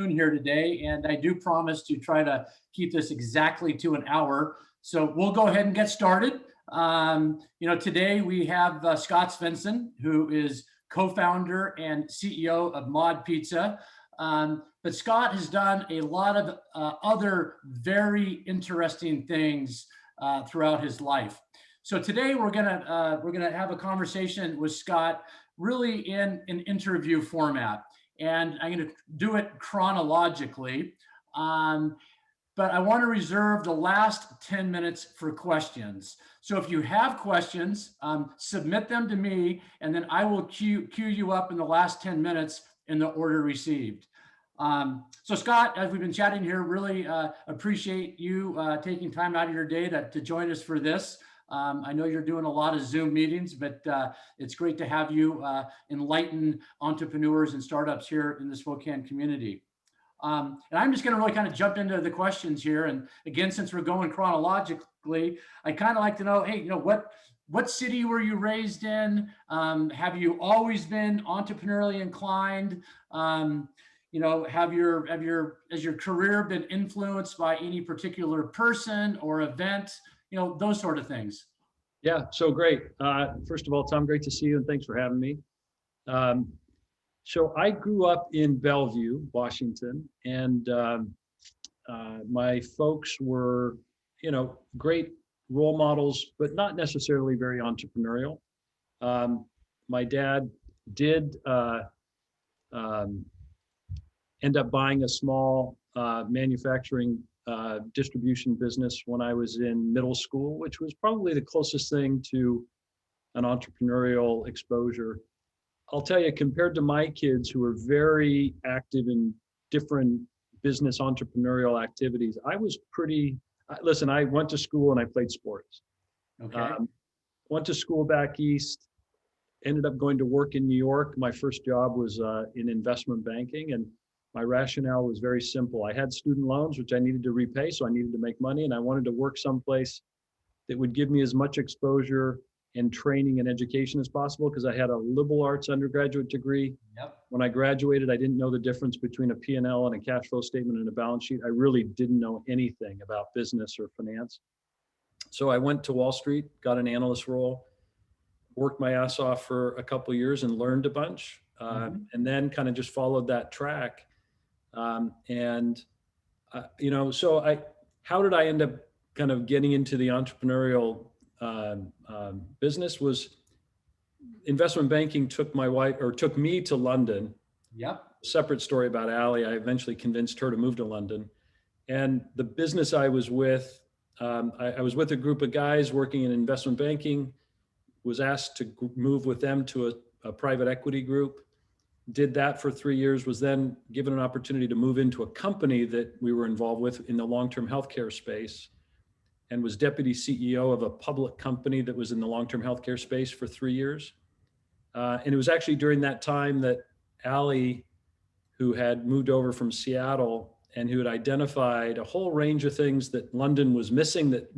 Here today, and I do promise to try to keep this exactly to an hour. So we'll go ahead and get started. Today we have Scott Svenson, who is co-founder and CEO of Mod Pizza. But Scott has done a lot of other very interesting things throughout his life. So today we're gonna have a conversation with Scott, really in an interview format. And I'm going to do it chronologically, but I want to reserve the last 10 minutes for questions. So if you have questions, submit them to me, and then I will queue you up in the last 10 minutes in the order received. So Scott, as we've been chatting here, really appreciate you taking time out of your day to join us for this. I know you're doing a lot of Zoom meetings, but it's great to have you enlighten entrepreneurs and startups here in the Spokane community. And I'm just going to really kind of jump into the questions here. And again, since we're going chronologically, I kind of like to know, hey, what city were you raised in? Have you always been entrepreneurially inclined? Has your career been influenced by any particular person or event? Those sort of things. Yeah, so great. First of all, Tom, great to see you and thanks for having me. So I grew up in Bellevue, Washington, and my folks were, great role models, but not necessarily very entrepreneurial. My dad did end up buying a small manufacturing distribution business when I was in middle school, which was probably the closest thing to an entrepreneurial exposure. I'll tell you, compared to my kids who were very active in different business entrepreneurial activities, I was listen, I went to school and I played sports. Okay. Went to school back east, ended up going to work in New York. My first job was in investment banking, and my rationale was very simple. I had student loans, which I needed to repay, so I needed to make money, and I wanted to work someplace that would give me as much exposure and training and education as possible, because I had a liberal arts undergraduate degree. Yep. When I graduated, I didn't know the difference between a P&L and a cash flow statement and a balance sheet. I really didn't know anything about business or finance. So I went to Wall Street, got an analyst role, worked my ass off for a couple of years and learned a bunch, and then kind of just followed that track. So how did I end up kind of getting into the entrepreneurial business? Was investment banking took me to London. Yep. Separate story about Ellie. I eventually convinced her to move to London. And the business I was with, I was with a group of guys working in investment banking, was asked to move with them to a private equity group. Did that for 3 years, was then given an opportunity to move into a company that we were involved with in the long-term healthcare space, and was deputy CEO of a public company that was in the long-term healthcare space for 3 years. And it was actually during that time that Ellie, who had moved over from Seattle and who had identified a whole range of things that London was missing that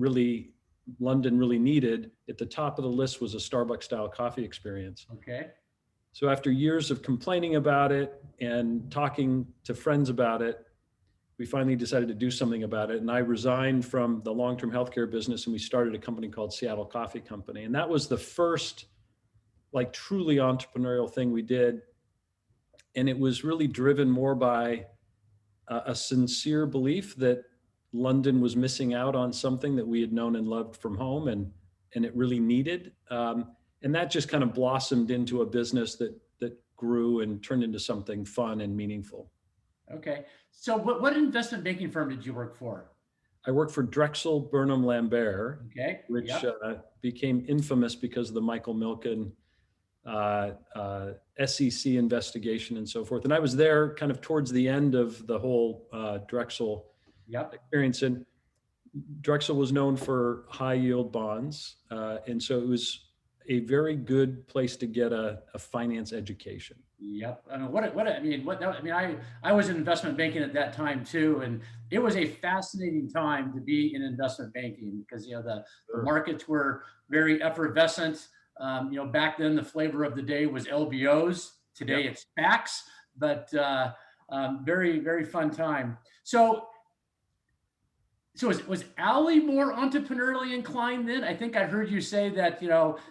London really needed, at the top of the list was a Starbucks-style coffee experience. Okay. So after years of complaining about it and talking to friends about it, we finally decided to do something about it. And I resigned from the long-term healthcare business, and we started a company called Seattle Coffee Company. And that was the first truly entrepreneurial thing we did. And it was really driven more by a sincere belief that London was missing out on something that we had known and loved from home, and it really needed. And that just kind of blossomed into a business that grew and turned into something fun and meaningful. Okay. So what investment banking firm did you work for? I worked for Drexel Burnham Lambert, okay, which yep. Became infamous because of the Michael Milken SEC investigation and so forth. And I was there kind of towards the end of the whole Drexel experience. And Drexel was known for high yield bonds. And so it was a very good place to get a finance education. Yep. I was in investment banking at that time too, and it was a fascinating time to be in investment banking because the markets were very effervescent. Back then the flavor of the day was LBOs. Today it's SPACs, but Very, very fun time. So was Allie more entrepreneurially inclined then? I think I heard you say that,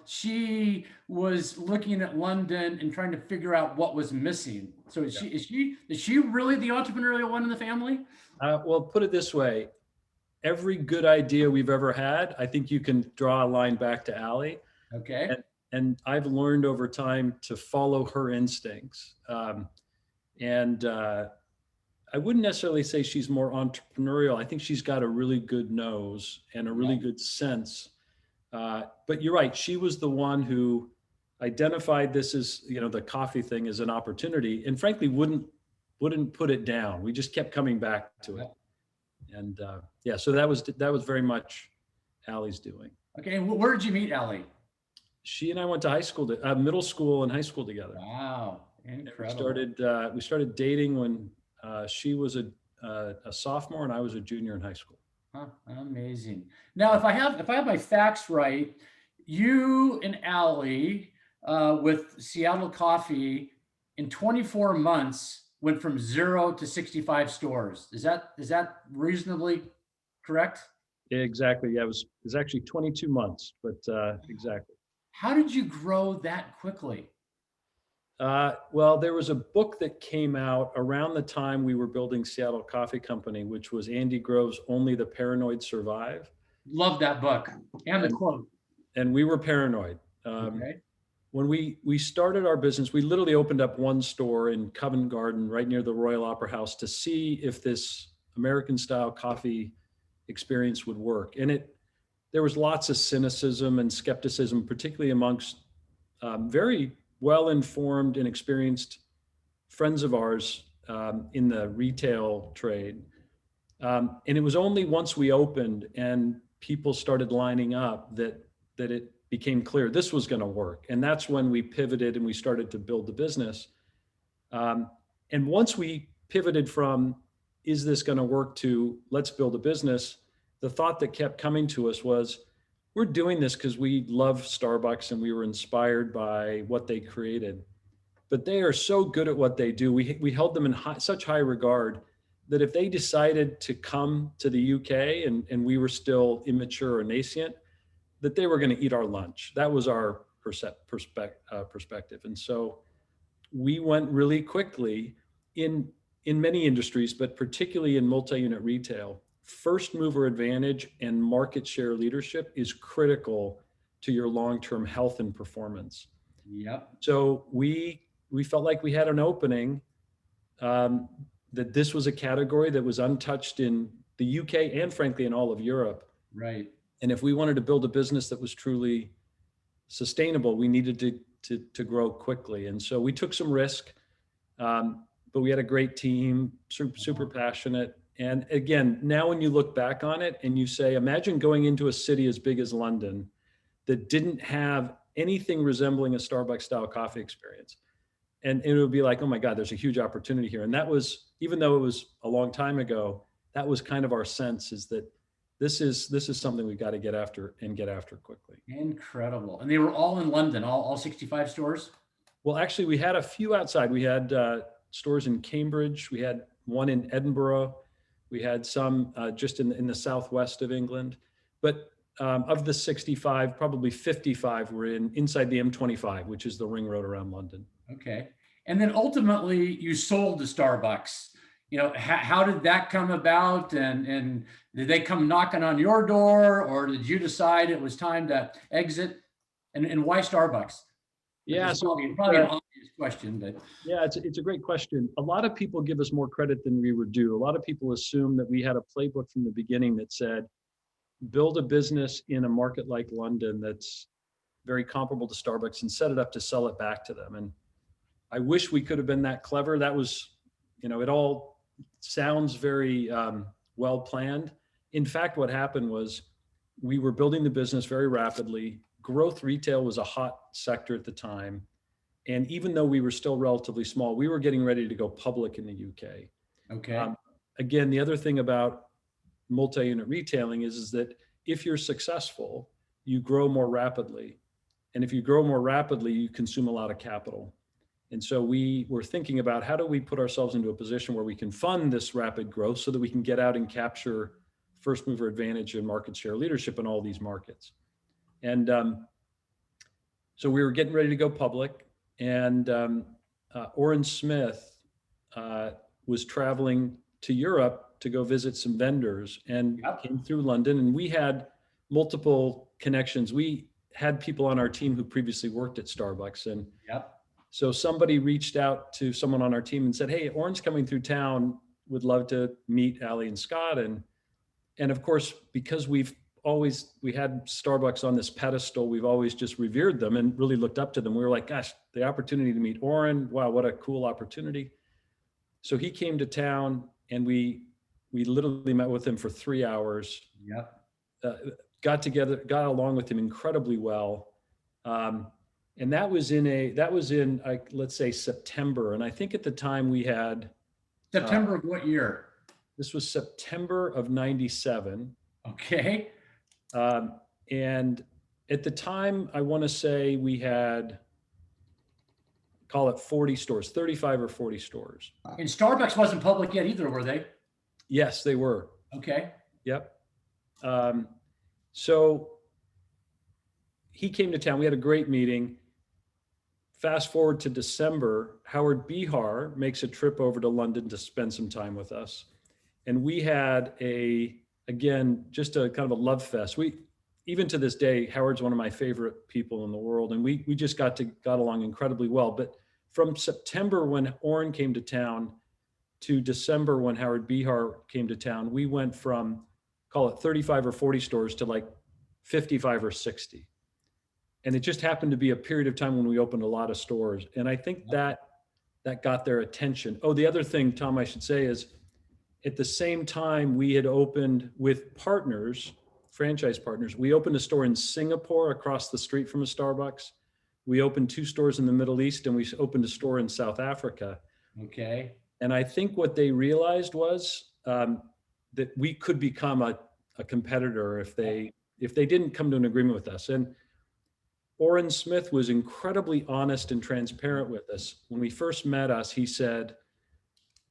she was looking at London and trying to figure out what was missing. So is she really the entrepreneurial one in the family? Well, put it this way. Every good idea we've ever had, I think you can draw a line back to Allie. Okay. And I've learned over time to follow her instincts. And I wouldn't necessarily say she's more entrepreneurial. I think she's got a really good nose and a really good sense. But you're right. She was the one who identified this as, the coffee thing as an opportunity, and frankly, wouldn't put it down. We just kept coming back to it. And so that was very much Allie's doing. Okay. And where did you meet Ellie? She and I went to high school, middle school and high school together. Wow. Incredible. We started dating when she was a sophomore and I was a junior in high school. Huh, amazing. Now, if I have my facts right, you and Allie with Seattle Coffee in 24 months went from 0 to 65 stores. Is that reasonably correct? Yeah, exactly. Yeah, it was actually 22 months, but exactly. How did you grow that quickly? Well, there was a book that came out around the time we were building Seattle Coffee Company, which was Andy Grove's Only the Paranoid Survive. Love that book and the quote. And we were paranoid. Okay. When we started our business, we literally opened up one store in Covent Garden, right near the Royal Opera House, to see if this American style coffee experience would work. And there was lots of cynicism and skepticism, particularly amongst very well-informed and experienced friends of ours in the retail trade. And it was only once we opened and people started lining up that it became clear this was going to work. And that's when we pivoted and we started to build the business. And once we pivoted from, is this going to work, to let's build a business, the thought that kept coming to us was, we're doing this because we love Starbucks and we were inspired by what they created. But they are so good at what they do. We held them in such high regard that if they decided to come to the UK and we were still immature or nascent, that they were going to eat our lunch. That was our perspective. And so we went really quickly in many industries, but particularly in multi-unit retail. First mover advantage and market share leadership is critical to your long-term health and performance. Yep. So we felt like we had an opening, that this was a category that was untouched in the UK and frankly in all of Europe. Right. And if we wanted to build a business that was truly sustainable, we needed to grow quickly. And so we took some risk, but we had a great team, super passionate. And again, now when you look back on it and you say, imagine going into a city as big as London that didn't have anything resembling a Starbucks style coffee experience. And it would be like, oh my God, there's a huge opportunity here. And that was, even though it was a long time ago, that was kind of our sense, is that this is something we've got to get after and get after quickly. Incredible. And they were all in London, all 65 stores? Well, actually, we had a few outside. We had stores in Cambridge. We had one in Edinburgh. We had some just in the southwest of England. But of the 65, probably 55 were inside the M25, which is the ring road around London. Okay. And then ultimately you sold to Starbucks. How did that come about? And did they come knocking on your door, or did you decide it was time to exit? And why Starbucks? Yeah, probably an obvious question, but yeah, it's a great question. A lot of people give us more credit than we were due. A lot of people assume that we had a playbook from the beginning that said, build a business in a market like London that's very comparable to Starbucks and set it up to sell it back to them. And I wish we could have been that clever. That was, it all sounds very well planned. In fact, what happened was we were building the business very rapidly. Growth retail was a hot sector at the time. And even though we were still relatively small, we were getting ready to go public in the UK. Okay. Again, the other thing about multi-unit retailing is that if you're successful, you grow more rapidly. And if you grow more rapidly, you consume a lot of capital. And so we were thinking about how do we put ourselves into a position where we can fund this rapid growth so that we can get out and capture first mover advantage and market share leadership in all these markets. And so we were getting ready to go public, and Orrin Smith was traveling to Europe to go visit some vendors and came through London, and we had multiple connections. We had people on our team who previously worked at Starbucks, and so somebody reached out to someone on our team and said, "Hey, Orrin's coming through town, would love to meet Ellie and Scott." And of course, because we had Starbucks on this pedestal, we've always just revered them and really looked up to them. We were like, gosh, the opportunity to meet Orrin, wow, what a cool opportunity. So he came to town, and we literally met with him for 3 hours. Got together, got along with him incredibly well. And that was in let's say September. And I think at the time we had September of what year? This was September of '97. Okay. And at the time, I want to say we had, call it 40 stores, 35 or 40 stores. And Starbucks wasn't public yet either, were they? Yes, they were. Okay. Yep. So he came to town. We had a great meeting. Fast forward to December, Howard Bihar makes a trip over to London to spend some time with us. And we had again, just a kind of a love fest. Even to this day, Howard's one of my favorite people in the world. And we just got along incredibly well. But from September, when Orrin came to town, to December, when Howard Bihar came to town, we went from, call it 35 or 40 stores to like 55 or 60. And it just happened to be a period of time when we opened a lot of stores. And I think that got their attention. Oh, the other thing, Tom, I should say is, at the same time we had opened with partners, franchise partners, we opened a store in Singapore across the street from a Starbucks. We opened 2 stores in the Middle East, and we opened a store in South Africa. Okay. And I think what they realized was that we could become a competitor if they didn't come to an agreement with us. And Orrin Smith was incredibly honest and transparent with us. When we first met us, he said,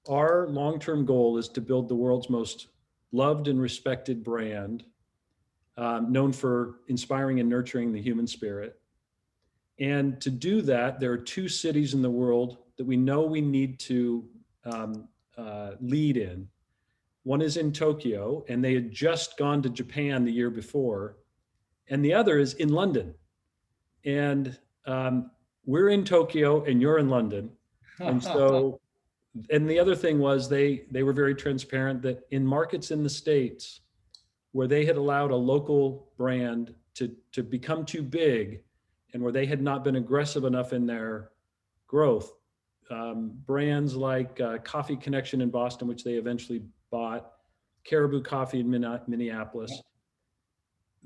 our long-term goal is to build the world's most loved and respected brand, known for inspiring and nurturing the human spirit. And to do that, there are 2 cities in the world that we know we need to lead in. One is in Tokyo, and they had just gone to Japan the year before. And the other is in London. And we're in Tokyo and you're in London. And so, and the other thing was they were very transparent that in markets in the States where they had allowed a local brand to become too big, and where they had not been aggressive enough in their growth, brands like Coffee Connection in Boston, which they eventually bought, Caribou Coffee in Minneapolis,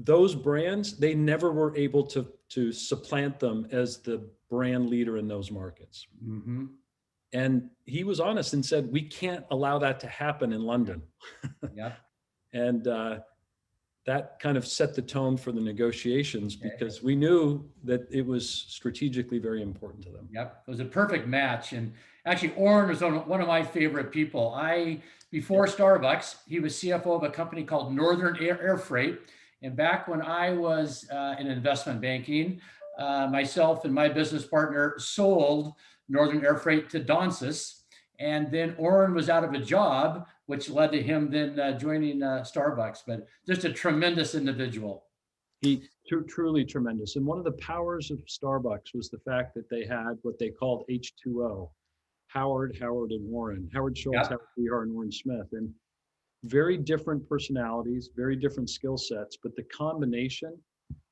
those brands, they never were able to supplant them as the brand leader in those markets. Mm-hmm. And he was honest and said, we can't allow that to happen in London. Yeah. And that kind of set the tone for the negotiations, because we knew that it was strategically very important to them. Yep, it was a perfect match. And actually, Orrin was one of my favorite people. Before Starbucks, he was CFO of a company called Northern Air Freight. And back when I was in investment banking, myself and my business partner sold Northern Air Freight to Donsis. And then Orrin was out of a job, which led to him then joining Starbucks. But just a tremendous individual. He truly tremendous. And one of the powers of Starbucks was the fact that they had what they called H2O, Howard, and Warren. Howard Schultz, Howard Bihar, and Warren Smith. And very different personalities, very different skill sets, but the combination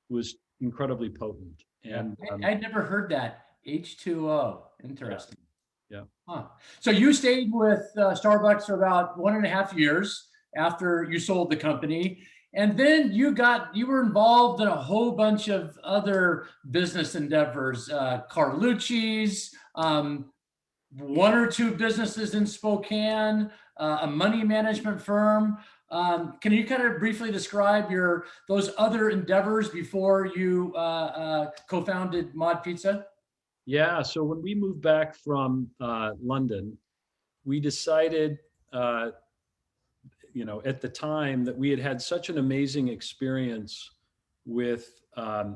was incredibly potent. And I'd never heard that, H2O. Interesting. Yeah. Huh. So you stayed with Starbucks for about 1.5 years after you sold the company. And then you were involved in a whole bunch of other business endeavors, Carlucci's, 1 or 2 businesses in Spokane, a money management firm. Can you kind of briefly describe those other endeavors before you co-founded Mod Pizza? Yeah. So when we moved back from London, we decided, at the time that we had had such an amazing experience with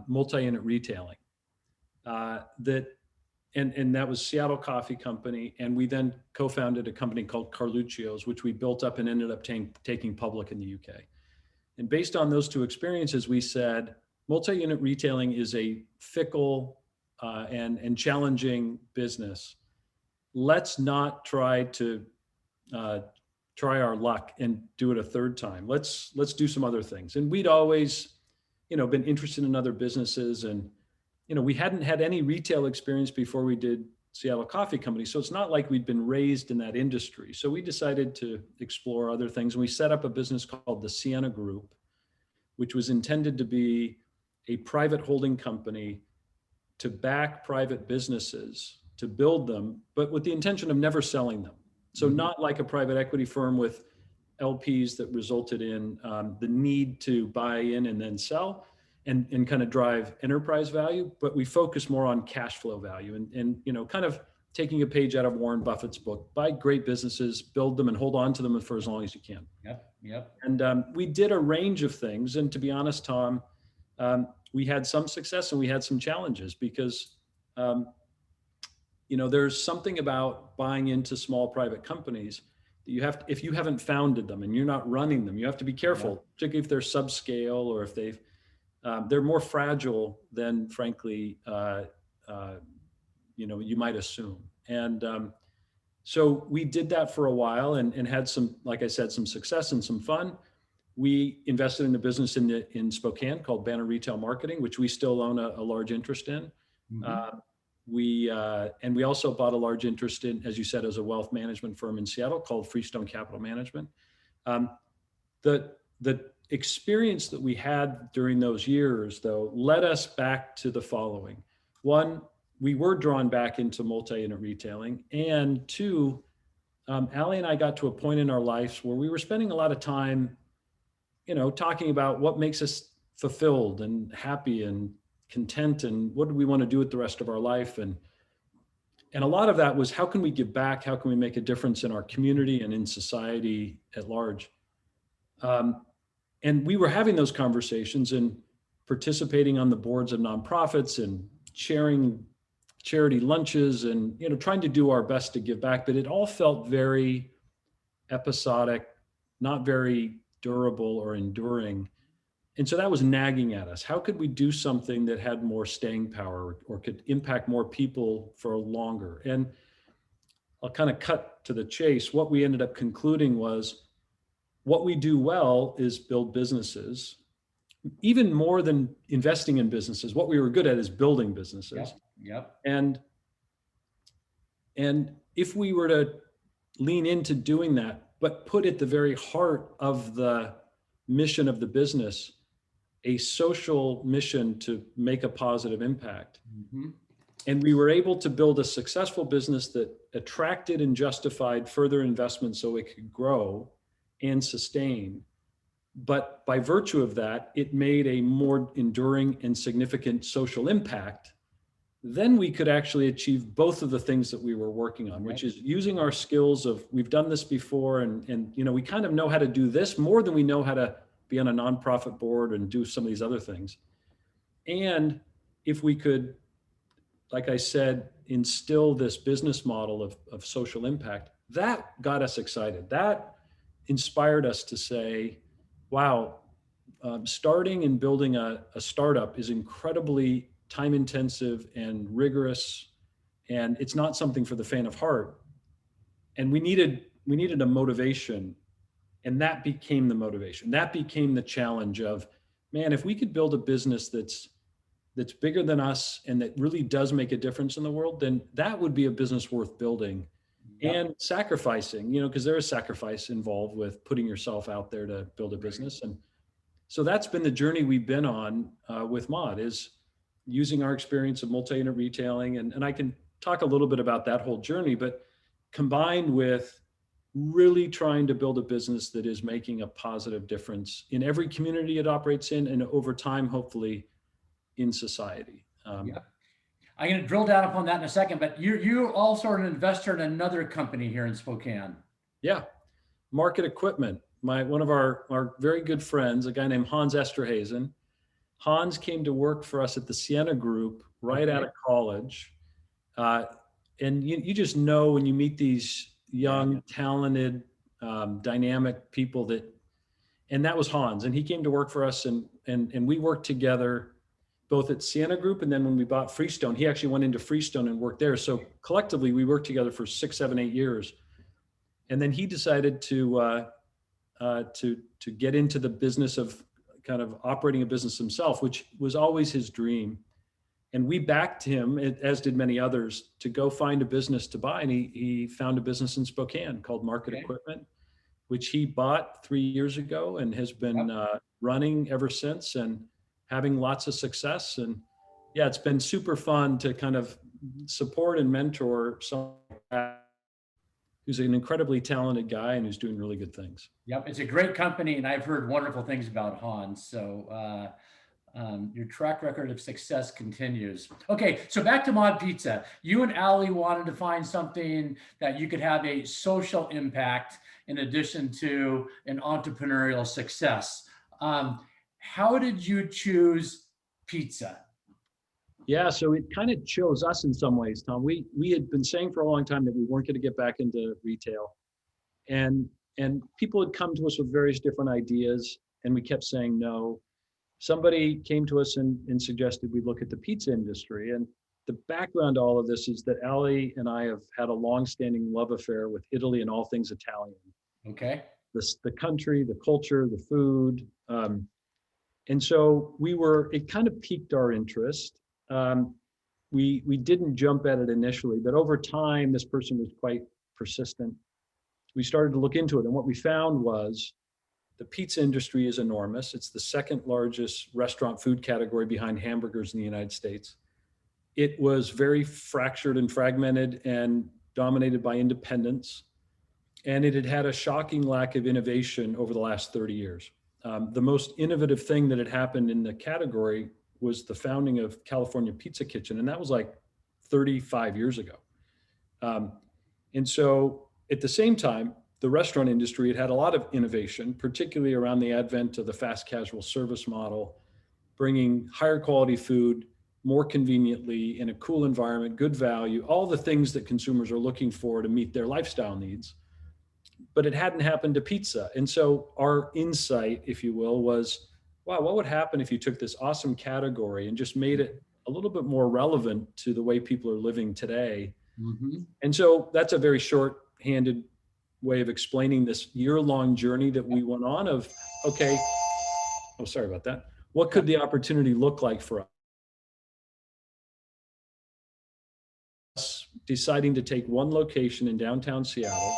multi-unit retailing that, and that was Seattle Coffee Company. And we then co-founded a company called Carluccio's, which we built up and ended up taking public in the UK. And based on those two experiences, we said multi-unit retailing is a fickle and challenging business. Let's not try to uh, try our luck and do it a third time. Let's do some other things. And we'd always, been interested in other businesses, and we hadn't had any retail experience before we did Seattle Coffee Company. So it's not like we'd been raised in that industry. So we decided to explore other things, and we set up a business called the Siena Group, which was intended to be a private holding company to back private businesses, to build them, but with the intention of never selling them. So not like a private equity firm with LPs that resulted in the need to buy in and then sell and kind of drive enterprise value, but we focus more on cash flow value and kind of taking a page out of Warren Buffett's book: buy great businesses, build them, and hold on to them for as long as you can. Yep. And we did a range of things. And to be honest, Tom, we had some success and we had some challenges because, there's something about buying into small private companies that you have to, if you haven't founded them and you're not running them, you have to be careful, particularly if they're subscale or if they're more fragile than, frankly, you might assume. And so we did that for a while and had some, like I said, some success and some fun. We invested in a business in Spokane called Banner Retail Marketing, which we still own a large interest in. We also bought a large interest in, as you said, as a wealth management firm in Seattle called Freestone Capital Management. The experience that we had during those years, though, led us back to the following. One, we were drawn back into multi-unit retailing. And two, Allie and I got to a point in our lives where we were spending a lot of time, talking about what makes us fulfilled and happy and content and what do we want to do with the rest of our life. And a lot of that was, how can we give back? How can we make a difference in our community and in society at large? And we were having those conversations and participating on the boards of nonprofits and sharing charity lunches and, trying to do our best to give back. But it all felt very episodic, not very durable or enduring. And so that was nagging at us. How could we do something that had more staying power or could impact more people for longer? And I'll kind of cut to the chase. What we ended up concluding was, what we do well is build businesses. Even more than investing in businesses, what we were good at is building businesses. Yep. And if we were to lean into doing that, but put at the very heart of the mission of the business a social mission to make a positive impact. And we were able to build a successful business that attracted and justified further investment so it could grow and sustain. But by virtue of that, it made a more enduring and significant social impact. Then we could actually achieve both of the things that we were working on, which is using our skills of, we've done this before and we kind of know how to do this more than we know how to be on a nonprofit board and do some of these other things. And if we could, like I said, instill this business model of social impact, that got us excited. That inspired us to say, wow, starting and building a startup is incredibly time intensive and rigorous, and it's not something for the faint of heart. And we needed a motivation, and that became the motivation. That became the challenge of, man, if we could build a business that's bigger than us and that really does make a difference in the world, then that would be a business worth building and sacrificing, because there is sacrifice involved with putting yourself out there to build a business. And so that's been the journey we've been on with Mod, is using our experience of multi-unit retailing. And I can talk a little bit about that whole journey, but combined with really trying to build a business that is making a positive difference in every community it operates in, and over time, hopefully, in society. I'm going to drill down upon that in a second, but you're also an investor in another company here in Spokane. Yeah, Market Equipment. One of our very good friends, a guy named Hans Esterhazen. Hans came to work for us at the Siena Group right out of college. And you just know when you meet these young, talented, dynamic people and that was Hans. And he came to work for us and we worked together both at Siena Group, and then when we bought Freestone, he actually went into Freestone and worked there. So collectively, we worked together for 6, 7, 8 years. And then he decided to get into the business of kind of operating a business himself, which was always his dream. And we backed him, as did many others, to go find a business to buy. And he found a business in Spokane called Market Equipment, which he bought 3 years ago and has been running ever since and having lots of success. And yeah, it's been super fun to kind of support and mentor someone who's an incredibly talented guy and who's doing really good things. Yep, it's a great company, and I've heard wonderful things about Hans. So your track record of success continues. Okay, so back to Mod Pizza. You and Ellie wanted to find something that you could have a social impact in addition to an entrepreneurial success. How did you choose pizza? Yeah, so it kind of chose us in some ways, Tom. We had been saying for a long time that we weren't going to get back into retail, and people had come to us with various different ideas, and we kept saying no. Somebody came to us and suggested we look at the pizza industry. And the background to all of this is that Ellie and I have had a long-standing love affair with Italy and all things Italian. Okay. The country, the culture, the food. And so it kind of piqued our interest. We didn't jump at it initially, but over time, this person was quite persistent. We started to look into it. And what we found was the pizza industry is enormous. It's the second largest restaurant food category behind hamburgers in the United States. It was very fractured and fragmented and dominated by independents. And it had had a shocking lack of innovation over the last 30 years. The most innovative thing that had happened in the category was the founding of California Pizza Kitchen. And that was like 35 years ago. And so at the same time, the restaurant industry had had a lot of innovation, particularly around the advent of the fast casual service model, bringing higher quality food more conveniently in a cool environment, good value, all the things that consumers are looking for to meet their lifestyle needs. But it hadn't happened to pizza. And so our insight, if you will, was, wow, what would happen if you took this awesome category and just made it a little bit more relevant to the way people are living today? Mm-hmm. And so that's a very short-handed way of explaining this year-long journey that we went on of, okay, oh, sorry about that. What could the opportunity look like for us? Deciding to take one location in downtown Seattle,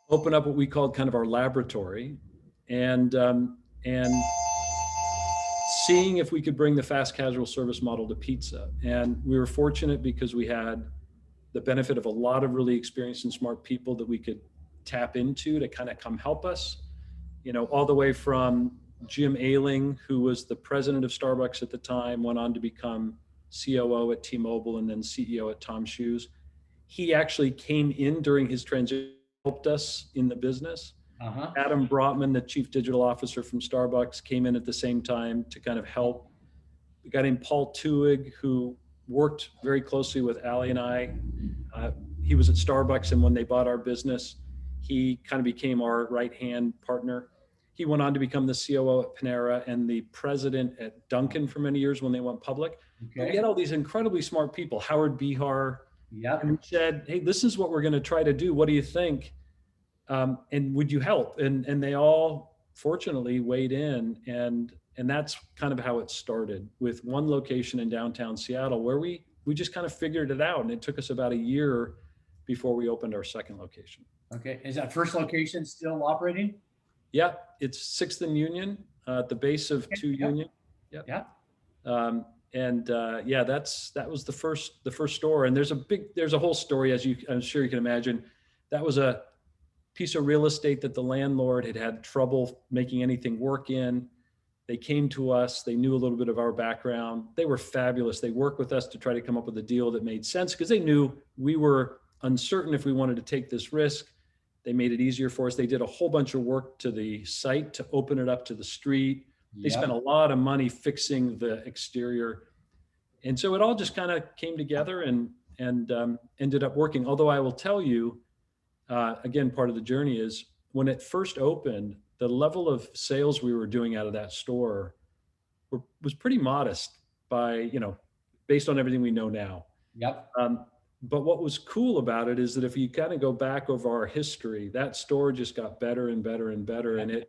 open up what we called kind of our laboratory, and seeing if we could bring the fast casual service model to pizza. And we were fortunate because we had the benefit of a lot of really experienced and smart people that we could tap into to kind of come help us, all the way from Jim Ailing, who was the president of Starbucks at the time, went on to become COO at T-Mobile and then CEO at Tom Shoes. He actually came in during his transition, helped us in the business. Uh-huh. Adam Brotman, the chief digital officer from Starbucks, came in at the same time to kind of help. A guy named Paul Tuig, who worked very closely with Ellie and I. He was at Starbucks, and when they bought our business, he kind of became our right-hand partner. He went on to become the COO at Panera and the president at Dunkin' for many years when they went public. Okay. We had all these incredibly smart people, Howard Bihar. Yep. And we said, hey, this is what we're going to try to do. What do you think? And would you help? And they all fortunately weighed in. And that's kind of how it started, with one location in downtown Seattle where we just kind of figured it out. And it took us about a year before we opened our second location. Okay. Is that first location still operating? Yeah. It's 6th and Union, at the base of 2 Union. Yep. Yeah. That was the first store. And there's a whole story, I'm sure you can imagine. That was a piece of real estate that the landlord had trouble making anything work in. They came to us, they knew a little bit of our background. They were fabulous. They worked with us to try to come up with a deal that made sense because they knew we were uncertain if we wanted to take this risk. They made it easier for us. They did a whole bunch of work to the site to open it up to the street. They spent a lot of money fixing the exterior. And so it all just kind of came together and ended up working. Although I will tell you, again, part of the journey is when it first opened, the level of sales we were doing out of that store was pretty modest by, based on everything we know now. Yep. But what was cool about it is that if you kind of go back over our history, that store just got better and better and better. And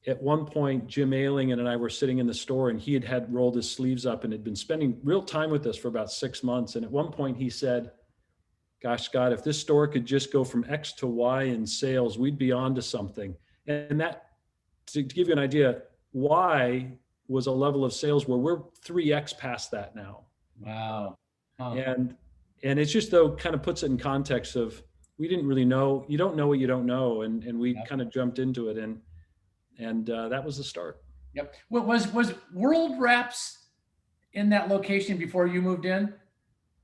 at one point, Jim Ailing and I were sitting in the store, and he had rolled his sleeves up and had been spending real time with us for about 6 months. And at one point he said, gosh, Scott, if this store could just go from X to Y in sales, we'd be on to something. And that, to give you an idea, Y was a level of sales where we're 3X past that now. Wow. Huh. And it's just, though, kind of puts it in context of, we didn't really know, you don't know what you don't know. And we kind of jumped into it, and that was the start. Yep. What was World Wraps in that location before you moved in?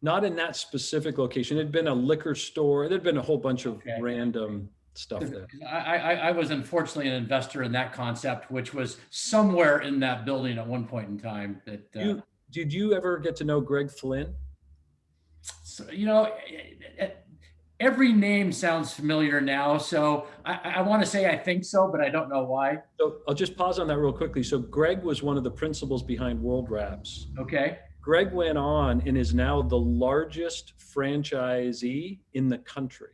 Not in that specific location. It had been a liquor store. There'd been a whole bunch of random stuff there. I was unfortunately an investor in that concept, which was somewhere in that building at one point in time. Did you ever get to know Greg Flynn? So, every name sounds familiar now. So I want to say I think so, but I don't know why. So I'll just pause on that real quickly. So Greg was one of the principals behind World Wraps. Okay. Greg went on and is now the largest franchisee in the country.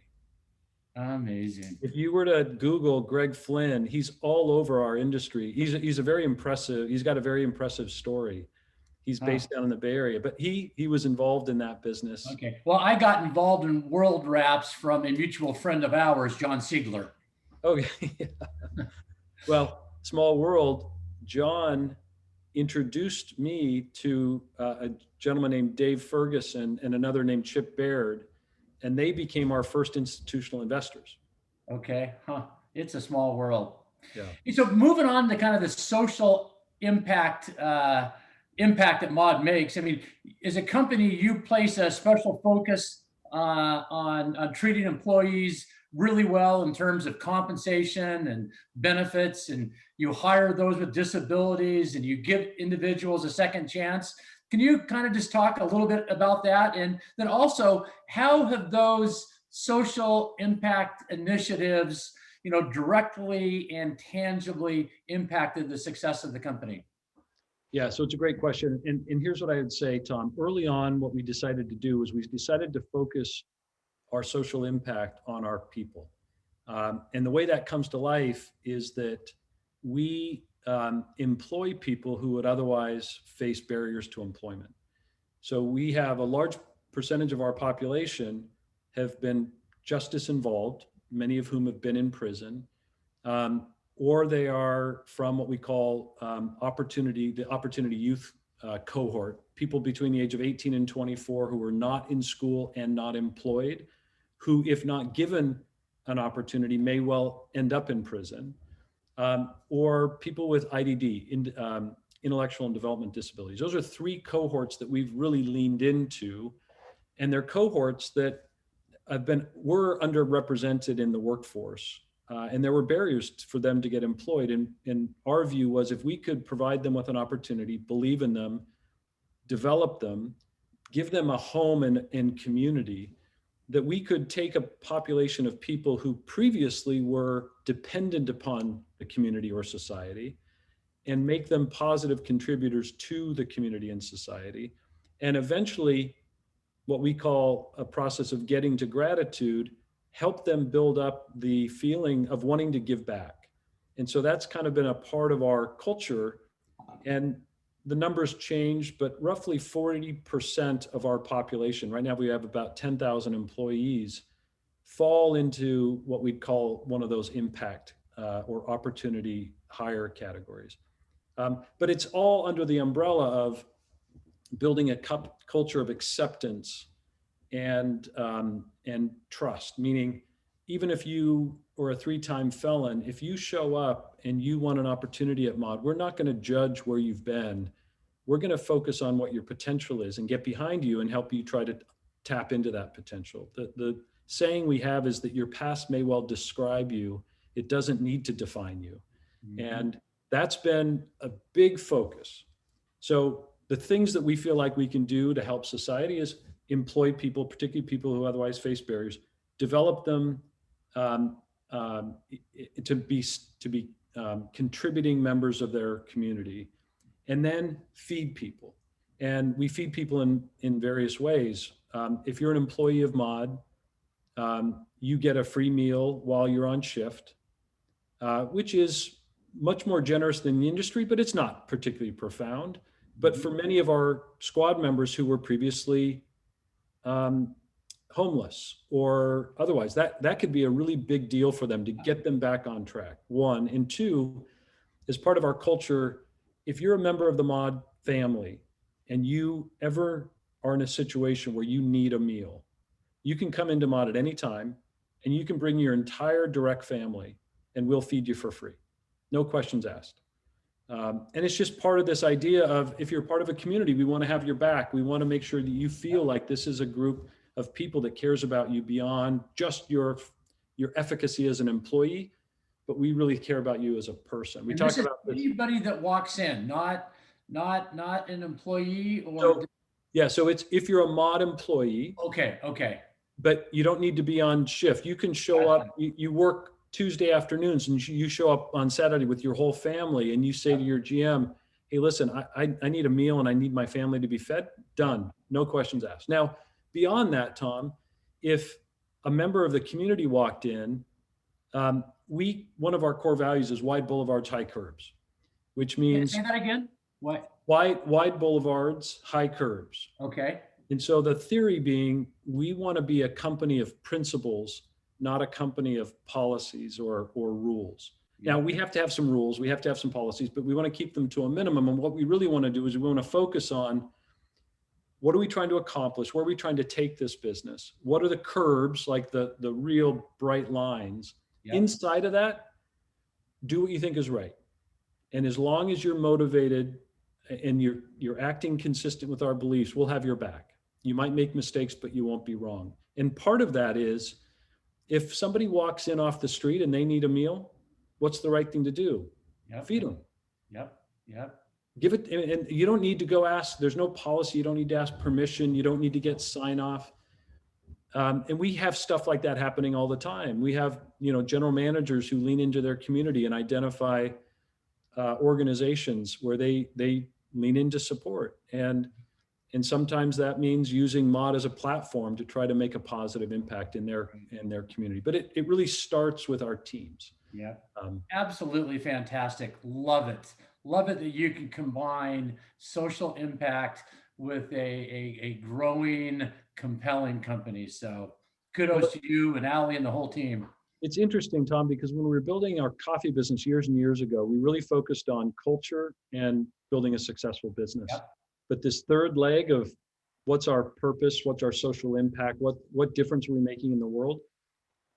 Amazing. If you were to Google Greg Flynn, he's all over our industry. He's a very impressive, he's got a very impressive story. He's based down in the Bay Area, but he was involved in that business. Okay. Well, I got involved in World Wraps from a mutual friend of ours, John Siegler. Okay. Yeah. Well, small world, John introduced me to a gentleman named Dave Ferguson and another named Chip Baird, and they became our first institutional investors. Okay. Huh. It's a small world. Yeah. So moving on to kind of the social impact that Mod makes. I mean, as a company, you place a special focus on treating employees really well in terms of compensation and benefits, and you hire those with disabilities, and you give individuals a second chance. Can you kind of just talk a little bit about that? And then also, how have those social impact initiatives, directly and tangibly impacted the success of the company? Yeah, so it's a great question. And here's what I would say, Tom. Early on, what we decided to do was we decided to focus our social impact on our people. And the way that comes to life is that we employ people who would otherwise face barriers to employment. So we have a large percentage of our population have been justice involved, many of whom have been in prison, or they are from what we call the opportunity youth cohort, people between the age of 18 and 24 who are not in school and not employed, who, if not given an opportunity, may well end up in prison, or people with IDD, intellectual and development disabilities. Those are three cohorts that we've really leaned into, and they're cohorts that were underrepresented in the workforce. And there were barriers for them to get employed. And our view was, if we could provide them with an opportunity, believe in them, develop them, give them a home and community, that we could take a population of people who previously were dependent upon the community or society and make them positive contributors to the community and society. And eventually, what we call a process of getting to gratitude, help them build up the feeling of wanting to give back. And so that's kind of been a part of our culture. And the numbers change, but roughly 40% of our population, right now we have about 10,000 employees, fall into what we'd call one of those impact or opportunity hire categories. But it's all under the umbrella of building a culture of acceptance and trust, meaning even if you or a 3-time felon, if you show up and you want an opportunity at Mod, we're not going to judge where you've been. We're going to focus on what your potential is and get behind you and help you try to tap into that potential. The saying we have is that your past may well describe you. It doesn't need to define you. Mm-hmm. And that's been a big focus. So the things that we feel like we can do to help society is employ people, particularly people who otherwise face barriers, develop them to be contributing members of their community, and then feed people. And we feed people in various ways. If you're an employee of Mod, you get a free meal while you're on shift, which is much more generous than the industry, but it's not particularly profound. But for many of our squad members who were previously homeless or otherwise, that could be a really big deal for them to get them back on track, one. And two, as part of our culture, if you're a member of the Mod family and you ever are in a situation where you need a meal, you can come into Mod at any time and you can bring your entire direct family and we'll feed you for free. No questions asked. And it's just part of this idea of, if you're part of a community, we want to have your back. We want to make sure that you feel like this is a group of people that cares about you beyond just your efficacy as an employee, but we really care about you as a person. We talk about anybody that walks in, not an employee or. So it's if you're a Mod employee. Okay. But you don't need to be on shift. You can show up, you work Tuesday afternoons and you show up on Saturday with your whole family and you say to your GM, hey, listen, I need a meal and I need my family to be fed. Done. No questions asked. Now, beyond that, Tom, if a member of the community walked in, one of our core values is wide boulevards, high curbs, which means. Say that again. What? Wide boulevards, high curbs. Okay. And so the theory being, we want to be a company of principles, not a company of policies or rules. Yeah. Now, we have to have some rules, we have to have some policies, but we want to keep them to a minimum. And what we really want to do is we want to focus on, what are we trying to accomplish? Where are we trying to take this business? What are the curbs, like the real bright lines? Yep. Inside of that, do what you think is right. And as long as you're motivated and you're acting consistent with our beliefs, we'll have your back. You might make mistakes, but you won't be wrong. And part of that is, if somebody walks in off the street and they need a meal, what's the right thing to do? Yep. Feed them. Yep. Give it, and you don't need to go ask, there's no policy, you don't need to ask permission, you don't need to get sign off. And we have stuff like that happening all the time. We have, general managers who lean into their community and identify organizations where they lean into support. And sometimes that means using Mod as a platform to try to make a positive impact in their community. But it really starts with our teams. Yeah, absolutely fantastic. Love it that you can combine social impact with a growing, compelling company. So kudos to you and Ellie and the whole team. It's interesting, Tom, because when we were building our coffee business years and years ago, we really focused on culture and building a successful business. Yep. But this third leg of what's our purpose, what's our social impact, what difference are we making in the world?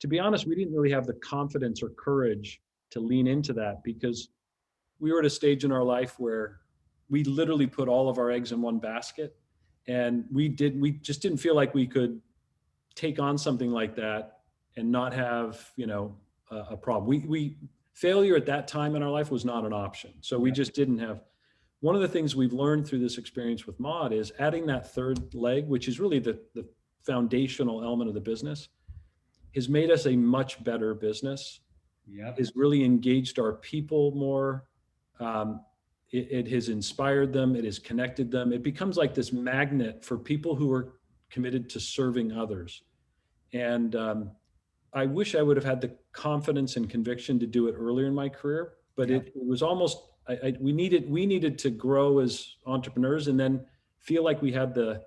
To be honest, we didn't really have the confidence or courage to lean into that, because we were at a stage in our life where we literally put all of our eggs in one basket. And we just didn't feel like we could take on something like that and not have, a problem. Failure at that time in our life was not an option. So we just didn't have. One of the things we've learned through this experience with Mod is adding that third leg, which is really the foundational element of the business, has made us a much better business. Yep. Has really engaged our people more. It has inspired them. It has connected them. It becomes like this magnet for people who are committed to serving others. And I wish I would have had the confidence and conviction to do it earlier in my career, but it was almost, we needed to grow as entrepreneurs and then feel like we had the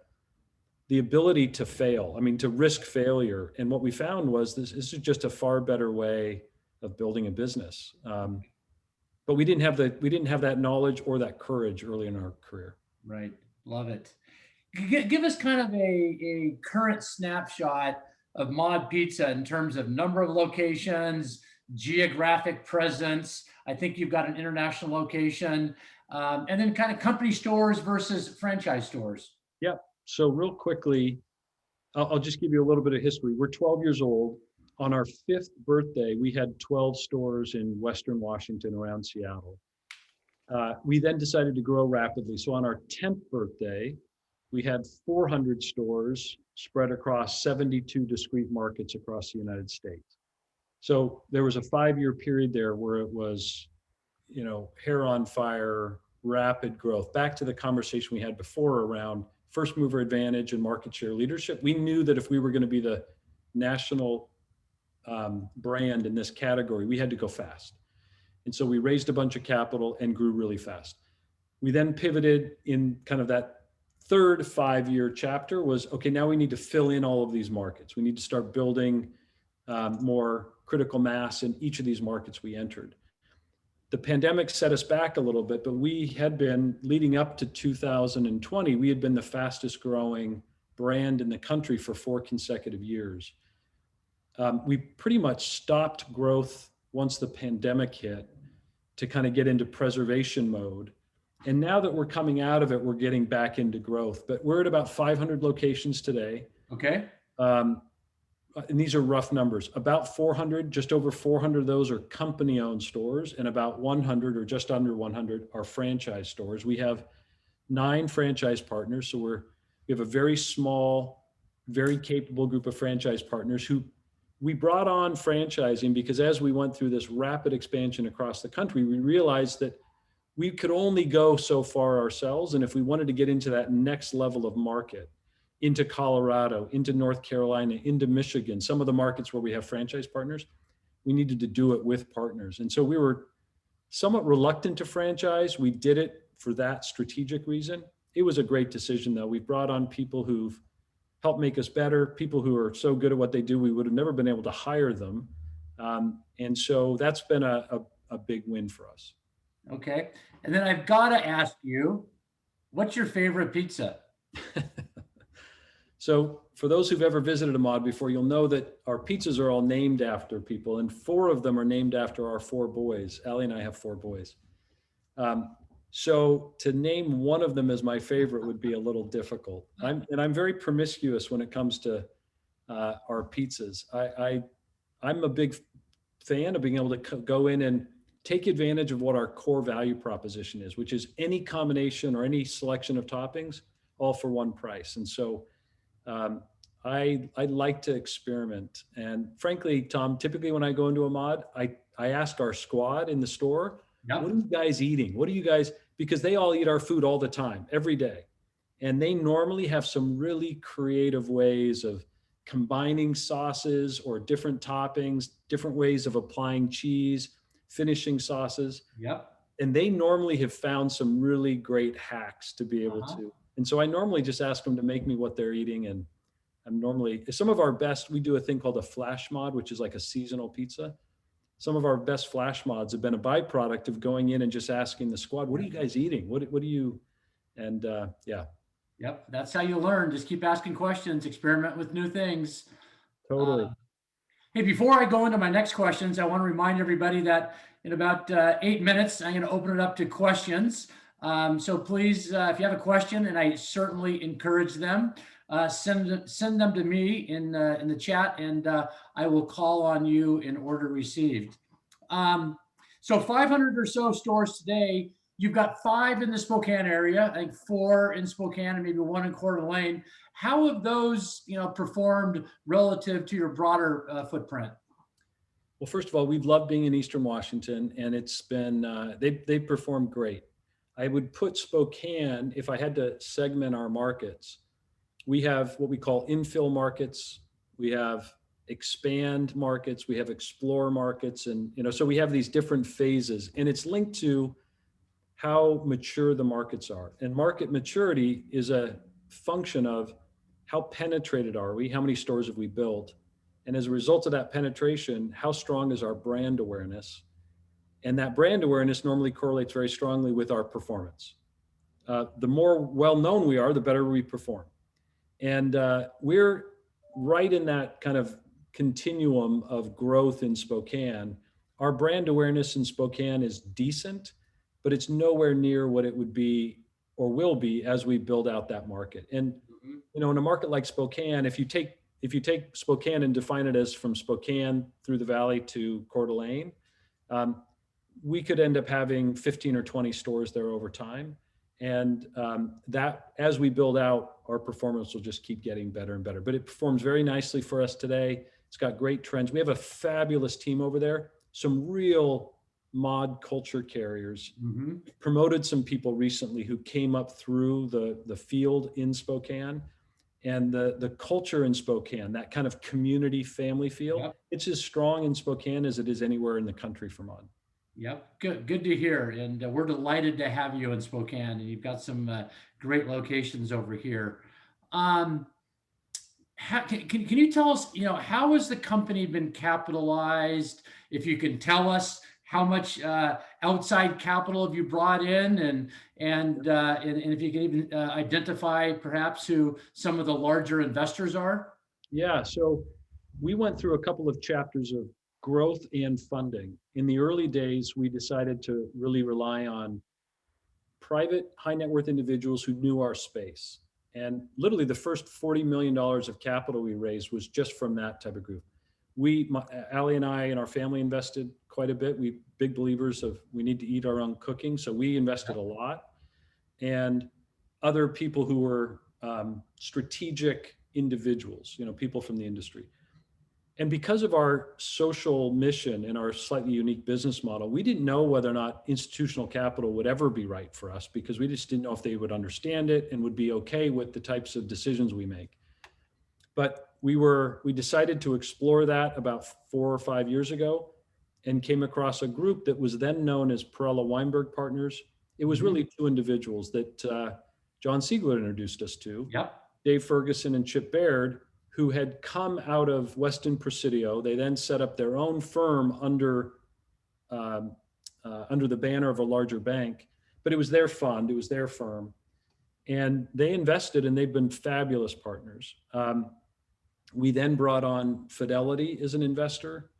ability to fail. I mean, to risk failure. And what we found was this is just a far better way of building a business. But we didn't have that knowledge or that courage early in our career. Right. Love it. Give us kind of a current snapshot of Mod Pizza in terms of number of locations, geographic presence. I think you've got an international location, and then kind of company stores versus franchise stores. Yeah. So real quickly, I'll just give you a little bit of history. We're 12 years old. On our 5th birthday, we had 12 stores in Western Washington around Seattle. We then decided to grow rapidly. So on our 10th birthday, we had 400 stores spread across 72 discrete markets across the United States. So there was a 5-year period there where it was, hair on fire, rapid growth. Back to the conversation we had before around first mover advantage and market share leadership. We knew that if we were going to be the national brand in this category, we had to go fast. And so we raised a bunch of capital and grew really fast. We then pivoted in kind of that third 5-year chapter was, okay, now we need to fill in all of these markets. We need to start building more critical mass in each of these markets we entered. The pandemic set us back a little bit, but we had been leading up to 2020, we had been the fastest growing brand in the country for 4 consecutive years. We pretty much stopped growth once the pandemic hit to kind of get into preservation mode. And now that we're coming out of it, we're getting back into growth, but we're at about 500 locations today. Okay. And these are rough numbers. About 400, just over 400 of those are company-owned stores, and about 100 or just under 100 are franchise stores. We have 9 franchise partners, so we have a very small, very capable group of franchise partners who we brought on franchising because as we went through this rapid expansion across the country, we realized that we could only go so far ourselves, and if we wanted to get into that next level of market, into Colorado, into North Carolina, into Michigan, some of the markets where we have franchise partners, we needed to do it with partners. And so we were somewhat reluctant to franchise. We did it for that strategic reason. It was a great decision though. We've brought on people who've helped make us better, people who are so good at what they do, we would have never been able to hire them. And so that's been a big win for us. Okay. And then I've got to ask you, what's your favorite pizza? So for those who've ever visited a mod before, you'll know that our pizzas are all named after people, and 4 of them are named after our 4 boys. Ellie and I have 4 boys. So to name one of them as my favorite would be a little difficult. I'm very promiscuous when it comes to our pizzas. I'm a big fan of being able to go in and take advantage of what our core value proposition is, which is any combination or any selection of toppings, all for one price. And so I like to experiment. And frankly, Tom, typically when I go into a mod, I ask our squad in the store, Yep. What are you guys eating? What are you guys, because they all eat our food all the time, every day. And they normally have some really creative ways of combining sauces or different toppings, different ways of applying cheese, finishing sauces. Yep. And they normally have found some really great hacks to be able to. And so I normally just ask them to make me what they're eating. And I'm normally, some of our best, we do a thing called a flash mod, which is like a seasonal pizza. Some of our best flash mods have been a byproduct of going in and just asking the squad, what are you guys eating? What do you, and yeah. Yep. That's how you learn. Just keep asking questions, experiment with new things. Totally. Hey, before I go into my next questions, I want to remind everybody that in about 8 minutes, I'm going to open it up to questions. So please, if you have a question, and I certainly encourage them, send them to me in the chat, and I will call on you in order received. So 500 or so stores today. You've got 5 in the Spokane area, I think 4 in Spokane and maybe 1 in Coeur d'Alene. How have those, performed relative to your broader footprint? Well, first of all, we've loved being in Eastern Washington, and it's been, they've performed great. I would put Spokane, if I had to segment our markets, we have what we call infill markets. We have expand markets. We have explore markets. And, so we have these different phases, and it's linked to how mature the markets are. And market maturity is a function of how penetrated are we? How many stores have we built? And as a result of that penetration, how strong is our brand awareness? And that brand awareness normally correlates very strongly with our performance. The more well-known we are, the better we perform. And we're right in that kind of continuum of growth in Spokane. Our brand awareness in Spokane is decent, but it's nowhere near what it would be or will be as we build out that market. And Mhm. in a market like Spokane, if you take Spokane and define it as from Spokane through the valley to Coeur d'Alene, um, we could end up having 15 or 20 stores there over time. And that, as we build out, our performance will just keep getting better and better. But it performs very nicely for us today. It's got great trends. We have a fabulous team over there, some real mod culture carriers. Mhm. Promoted some people recently who came up through the field in Spokane, and the culture in Spokane, that kind of community family feel, Yep. it's as strong in Spokane as it is anywhere in the country for mod. Yep. Good to hear. And we're delighted to have you in Spokane, and you've got some great locations over here. Um, can you tell us, how has the company been capitalized? If you can tell us how much outside capital have you brought in, and if you can even identify perhaps who some of the larger investors are. Yeah, so we went through a couple of chapters of growth and funding. In the early days, we decided to really rely on private high net worth individuals who knew our space. And literally the first $40 million of capital we raised was just from that type of group. Allie and I and our family invested quite a bit. We big believers of we need to eat our own cooking. So we invested a lot. And other people who were strategic individuals, people from the industry. And because of our social mission and our slightly unique business model, we didn't know whether or not institutional capital would ever be right for us, because we just didn't know if they would understand it and would be okay with the types of decisions we make. But we decided to explore that about 4 or 5 years ago, and came across a group that was then known as Perella Weinberg Partners. It was Mhm. really two individuals that John Siegler introduced us to, Yep. Dave Ferguson and Chip Baird, who had come out of Weston Presidio. They then set up their own firm um, under the banner of a larger bank, but it was their fund, it was their firm, and they invested, and they've been fabulous partners. We then brought on Fidelity as an investor,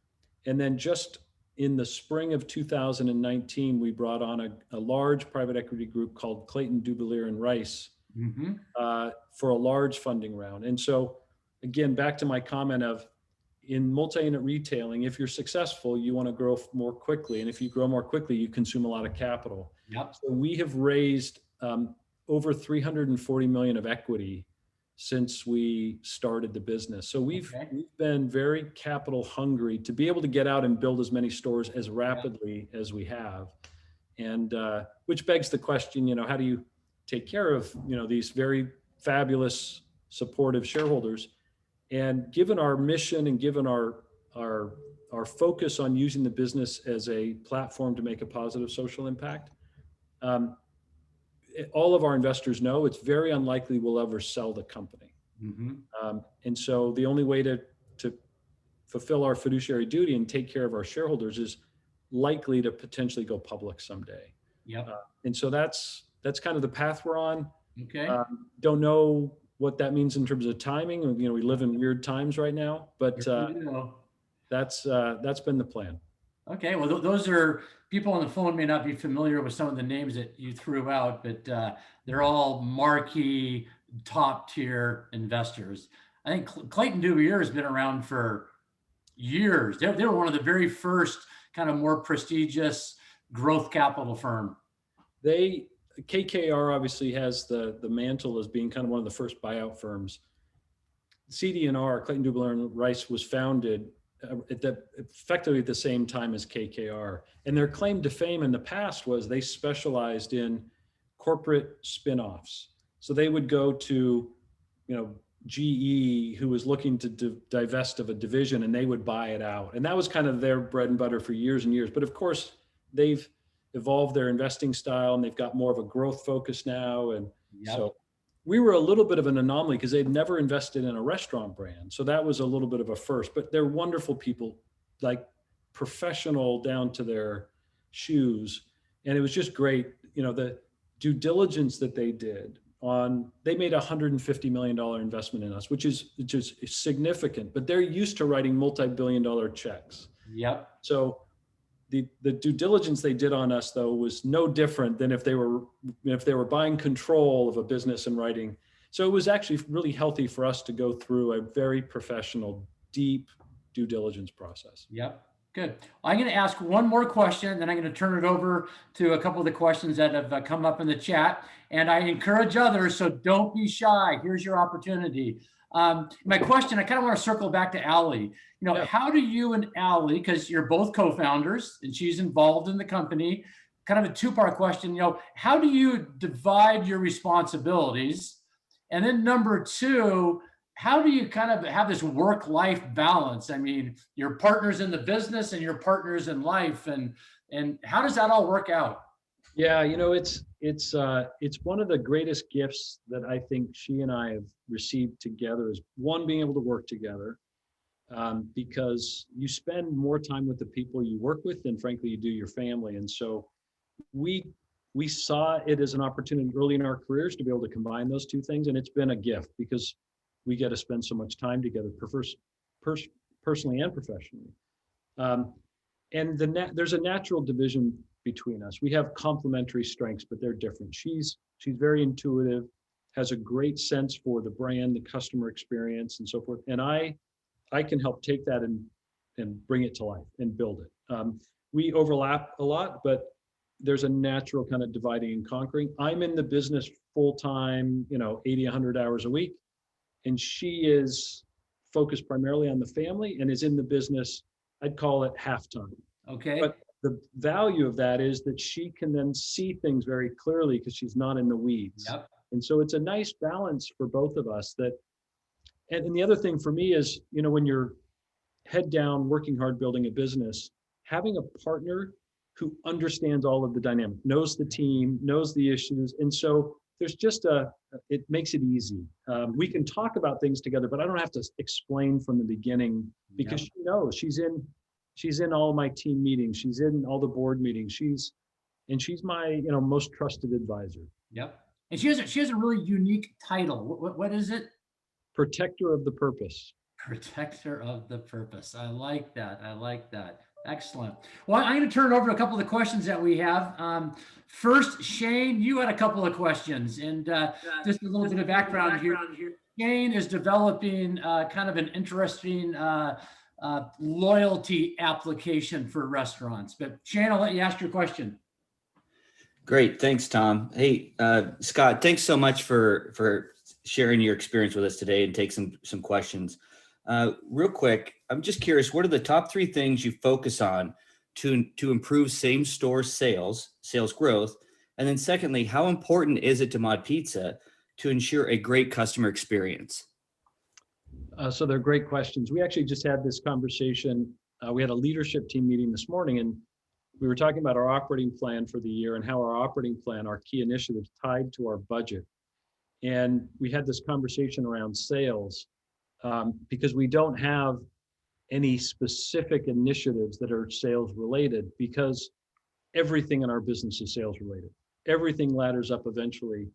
and then just in the spring of 2019, we brought on a large private equity group called Clayton, Dubilier and Rice Mhm. for a large funding round. And so, again, back to my comment of in multi-unit retailing, if you're successful, you want to grow more quickly. And if you grow more quickly, you consume a lot of capital. Yep. So we have raised over 340 million of equity since we started the business. So we've Okay. been very capital hungry to be able to get out and build as many stores as Yeah. rapidly as we have. And which begs the question, how do you take care of, these very fabulous, supportive shareholders? And given our mission and given our focus on using the business as a platform to make a positive social impact, um, all of our investors know it's very unlikely we'll ever sell the company. Mhm. And so the only way to fulfill our fiduciary duty and take care of our shareholders is likely to potentially go public someday. Yep. And so that's kind of the path we're on. Okay. Don't know what that means in terms of timing. We live in weird times right now, but Certainly do. that's been the plan. Okay, well, those are people on the phone may not be familiar with some of the names that you threw out, but they're all marquee, top tier investors. I think Clayton Duvier has been around for years. They were one of the very first kind of more prestigious growth capital firm. They KKR obviously has the mantle as being kind of one of the first buyout firms. CD&R, Clayton, Dubilier and Rice, was founded effectively at the same time as KKR. And their claim to fame in the past was they specialized in corporate spinoffs. So they would go to, GE, who was looking to divest of a division, and they would buy it out. And that was kind of their bread and butter for years and years. But of course, they've evolved their investing style, and they've got more of a growth focus now. And Yep. so we were a little bit of an anomaly because they'd never invested in a restaurant brand. So that was a little bit of a first, but they're wonderful people, like professional down to their shoes. And it was just great. The due diligence that they did they made $150 million investment in us, which is significant, but they're used to writing multi-billion-dollar checks. Yep. So the due diligence they did on us, though, was no different than if they were buying control of a business and writing. So it was actually really healthy for us to go through a very professional, deep due diligence process. Yep. Good. I'm going to ask one more question, then I'm going to turn it over to a couple of the questions that have come up in the chat. And I encourage others, so don't be shy. Here's your opportunity. My question, I kind of want to circle back to Ellie. How do you and Ellie, because you're both co-founders and she's involved in the company, kind of a two-part question, how do you divide your responsibilities? And then number two, how do you kind of have this work-life balance? I mean, you're partners in the business and you're partners in life, and how does that all work out? Yeah, it's one of the greatest gifts that I think she and I have received together is one, being able to work together, because you spend more time with the people you work with than frankly you do your family. And so we saw it as an opportunity early in our careers to be able to combine those two things, and it's been a gift because we get to spend so much time together, personally and professionally. And there's a natural division between us. We have complementary strengths, but they're different. She's very intuitive, has a great sense for the brand, the customer experience, and so forth. And I can help take that and bring it to life and build it. We overlap a lot, but there's a natural kind of dividing and conquering. I'm in the business full time, 80, 100 hours a week. And she is focused primarily on the family and is in the business, I'd call it half-time. Okay. But the value of that is that she can then see things very clearly because she's not in the weeds. Yep. And so it's a nice balance for both of us and the other thing for me is, when you're head down, working hard, building a business, having a partner who understands all of the dynamic, knows the team, knows the issues. And so there's just it makes it easy. We can talk about things together, but I don't have to explain from the beginning because she knows she's in all my team meetings. She's in all the board meetings. She's my, most trusted advisor. Yep. And she has a really unique title. What is it? Protector of the purpose. Protector of the purpose. I like that. Excellent. Well, I'm going to turn it over to a couple of the questions that we have. First, Shane, you had a couple of questions, and just a little bit of background here. Shane is developing kind of an interesting loyalty application for restaurants. But Shane, I'll let you ask your question. Great. Thanks, Tom. Hey, Scott, thanks so much for sharing your experience with us today and take some questions. Real quick, I'm just curious, what are the top 3 things you focus on to improve same-store sales growth? And then secondly, how important is it to Mod Pizza to ensure a great customer experience? So they're great questions. We actually just had this conversation. We had a leadership team meeting this morning, and we were talking about our operating plan for the year and how our operating plan, our key initiatives tied to our budget. And we had this conversation around sales because we don't have any specific initiatives that are sales related because everything in our business is sales related. Everything ladders up eventually.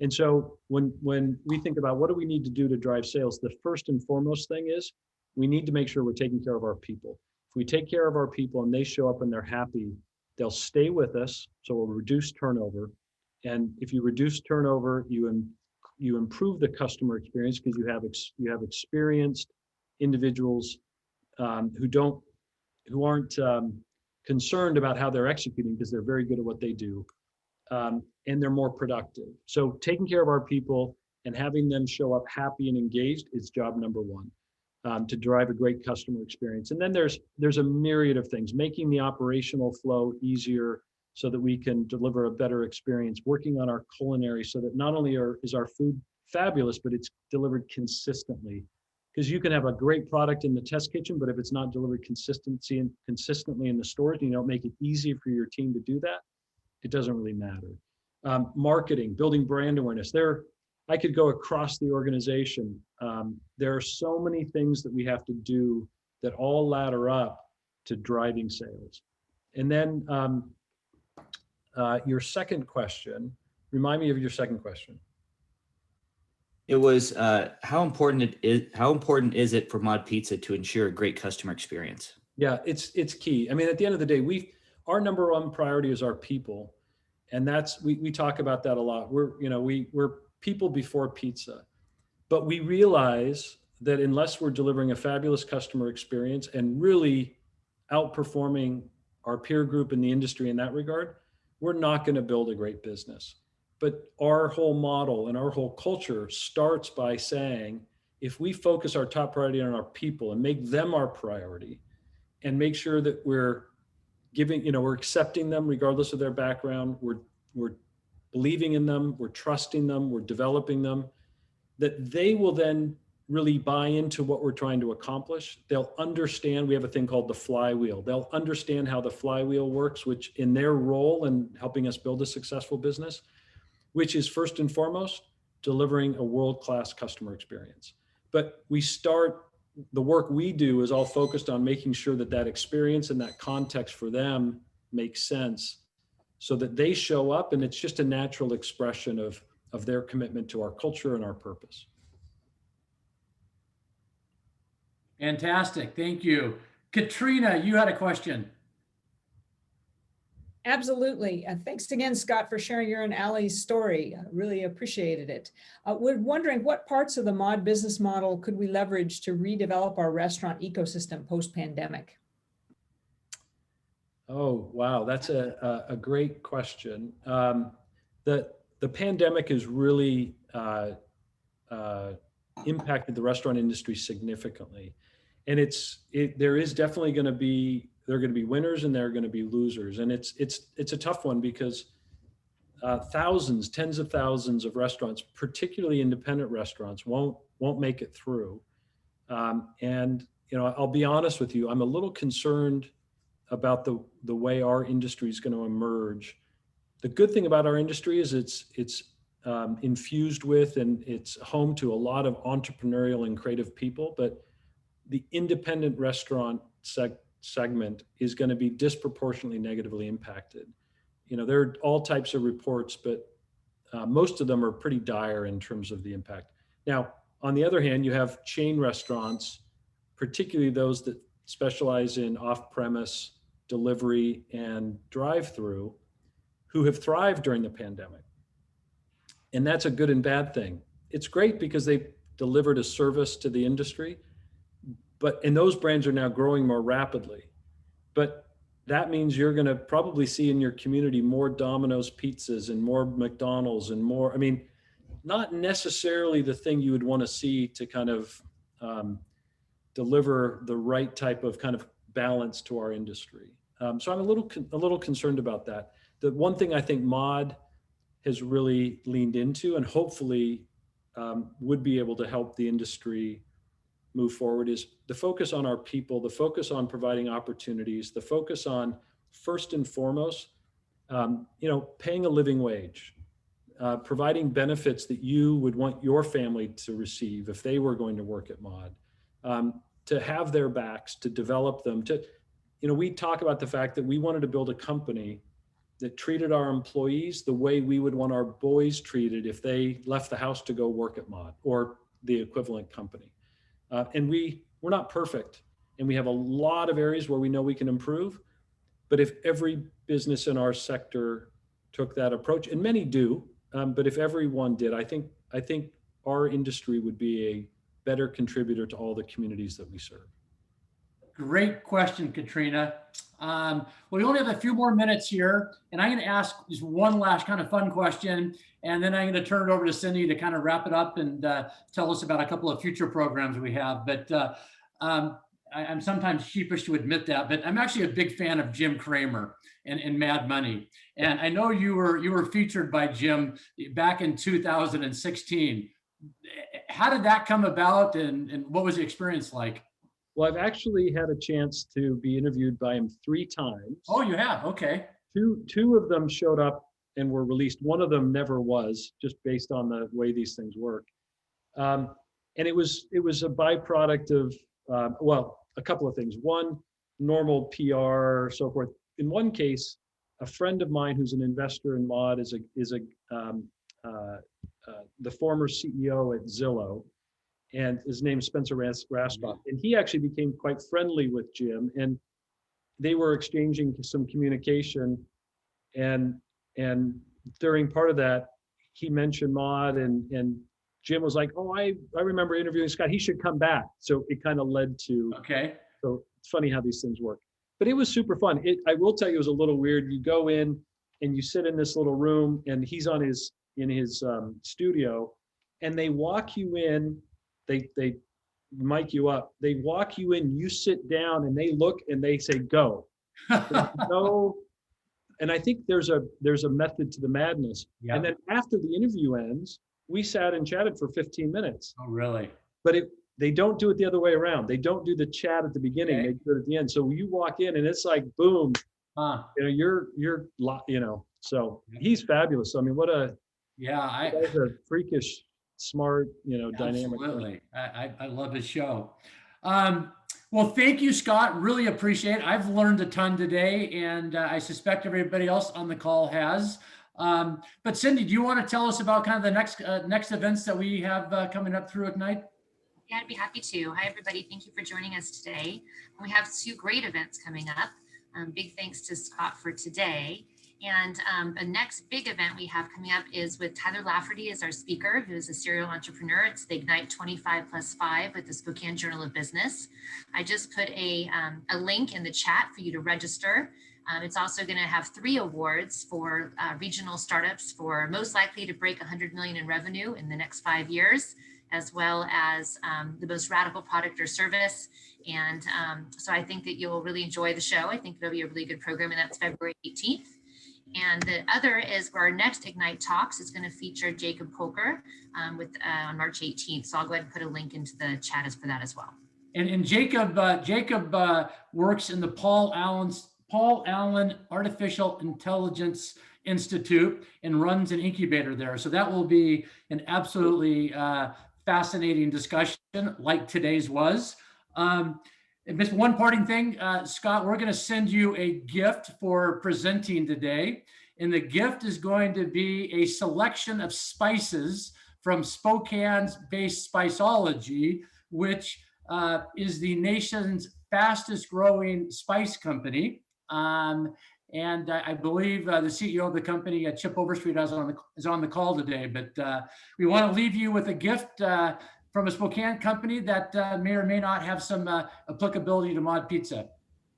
And so when we think about what do we need to do to drive sales, the first and foremost thing is we need to make sure we're taking care of our people. If we take care of our people and they show up and they're happy, they'll stay with us. So we'll reduce turnover. And if you reduce turnover, you improve the customer experience because you have experienced individuals who aren't concerned about how they're executing because they're very good at what they do. And they're more productive. So taking care of our people and having them show up happy and engaged is job number one, to drive a great customer experience. And then there's a myriad of things, making the operational flow easier so that we can deliver a better experience, working on our culinary so that not only is our food fabulous, but it's delivered consistently. Because you can have a great product in the test kitchen, but if it's not delivered consistently in the stores, and you don't make it easy for your team to do that, it doesn't really matter. Marketing, building brand awareness. I could go across the organization. There are so many things that we have to do that all ladder up to driving sales. And then your second question, remind me of your second question. It was how important is it for Mod Pizza to ensure a great customer experience? Yeah, it's key. I mean, at the end of the day, our number one priority is our people. And we talk about that a lot. We're people before pizza. But we realize that unless we're delivering a fabulous customer experience and really outperforming our peer group in the industry in that regard, we're not going to build a great business. But our whole model and our whole culture starts by saying, if we focus our top priority on our people and make them our priority and make sure that we're we're accepting them regardless of their background, we're believing in them, we're trusting them, we're developing them, that they will then really buy into what we're trying to accomplish. They'll understand, we have a thing called the flywheel. They'll understand how the flywheel works, which in their role in helping us build a successful business, which is first and foremost, delivering a world-class customer experience. But the work we do is all focused on making sure that experience and that context for them makes sense so that they show up and it's just a natural expression of their commitment to our culture and our purpose. Fantastic. Thank you. Katrina, you had a question. Absolutely. Thanks again, Scott, for sharing your and Allie's story. I really appreciated it. We're wondering what parts of the Mod business model could we leverage to redevelop our restaurant ecosystem post-pandemic? Oh, wow. That's a great question. The pandemic has really impacted the restaurant industry significantly. And there are going to be winners and there are going to be losers. And it's a tough one because tens of thousands of restaurants, particularly independent restaurants, won't make it through. And I'll be honest with you, I'm a little concerned about the way our industry is going to emerge. The good thing about our industry is it's infused with and it's home to a lot of entrepreneurial and creative people, but the independent restaurant segment is going to be disproportionately negatively impacted. There are all types of reports, but most of them are pretty dire in terms of the impact. Now, on the other hand, you have chain restaurants, particularly those that specialize in off-premise delivery and drive-through, who have thrived during the pandemic. And that's a good and bad thing. It's great because they delivered a service to the industry, and those brands are now growing more rapidly. But that means you're going to probably see in your community more Domino's pizzas and more McDonald's and more, not necessarily the thing you would want to see to kind of deliver the right type of kind of balance to our industry. So I'm a little concerned about that. The one thing I think Mod has really leaned into and hopefully would be able to help the industry move forward is the focus on our people, the focus on providing opportunities, the focus on first and foremost, paying a living wage, providing benefits that you would want your family to receive if they were going to work at Mod, to have their backs, to develop them, we talk about the fact that we wanted to build a company that treated our employees the way we would want our boys treated if they left the house to go work at Mod or the equivalent company. And we're not perfect, and we have a lot of areas where we know we can improve. But if every business in our sector took that approach, and many do, but if everyone did, I think our industry would be a better contributor to all the communities that we serve. Great question, Katrina. We only have a few more minutes here, and I'm going to ask just one last kind of fun question, and then I'm going to turn it over to Cindy to kind of wrap it up and tell us about a couple of future programs we have. But I'm sometimes sheepish to admit that, but I'm actually a big fan of Jim Cramer and Mad Money. And I know you were featured by Jim back in 2016. How did that come about, and what was the experience like? Well, I've actually had a chance to be interviewed by him 3 times. Oh, you have? Okay. Two of them showed up and were released. One of them never was, just based on the way these things work. And it was a byproduct of, a couple of things. One, normal PR, so forth. In one case, a friend of mine who's an investor in Mod is a the former CEO at Zillow, and his name is Spencer Raskoff, and he actually became quite friendly with Jim, and they were exchanging some communication, and during part of that, he mentioned Mod, and Jim was like, "Oh, I remember interviewing Scott. He should come back." So it kind of led to. Okay. So it's funny how these things work. But it was super fun. I will tell you, it was a little weird. You go in and you sit in this little room, and he's in his studio, and they walk you in. They mic you up. They walk you in. You sit down, and they look and they say, "Go." No. And I think there's a method to the madness. Yeah. And then after the interview ends, we sat and chatted for 15 minutes. Oh, really? But they don't do it the other way around. They don't do the chat at the beginning. Okay. They do it at the end. So you walk in and it's like, boom, Huh. so he's fabulous. I mean, Yeah, guy's a freakish, smart, dynamic. absolutely. I love his show. Well, thank you, Scott. Really appreciate it. I've learned a ton today, and I suspect everybody else on the call has. But Cindy, do you want to tell us about kind of the next events that we have coming up through Ignite? Yeah, I'd be happy to. Hi, everybody. Thank you for joining us today. We have 2 great events coming up. Big thanks to Scott for today. And the next big event we have coming up is with Tyler Lafferty as our speaker, who is a serial entrepreneur. It's the Ignite 25+5 with the Spokane Journal of Business. I just put a link in the chat for you to register. It's also going to have 3 awards for regional startups for most likely to break 100 million in revenue in the next 5 years, as well as the most radical product or service. And so I think that you'll really enjoy the show. I think it'll be a really good program, and that's February 18th. And the other is where our next Ignite Talks is going to feature Jacob Coker on March 18th. So I'll go ahead and put a link into the chat for that as well. And Jacob works in the Paul Allen Artificial Intelligence Institute and runs an incubator there. So that will be an absolutely fascinating discussion, like today's was. And just one parting thing, Scott, we're going to send you a gift for presenting today. And the gift is going to be a selection of spices from Spokane's Based Spiceology, which is the nation's fastest growing spice company. And I believe the CEO of the company, Chip Overstreet, is on the call today. But we want to leave you with a gift from a Spokane company that may or may not have some applicability to Mod Pizza.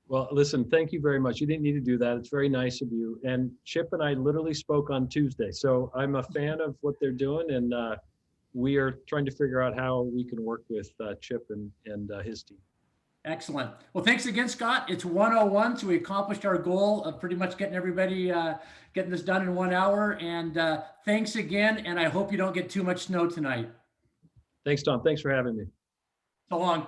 Well, listen, thank you very much. You didn't need to do that. It's very nice of you. And Chip and I literally spoke on Tuesday. So I'm a fan of what they're doing. And we are trying to figure out how we can work with Chip and his team. Excellent. Well, thanks again, Scott. It's 1:01, so we accomplished our goal of pretty much getting everybody getting this done in 1 hour. And thanks again. And I hope you don't get too much snow tonight. Thanks, Tom. Thanks for having me. So long.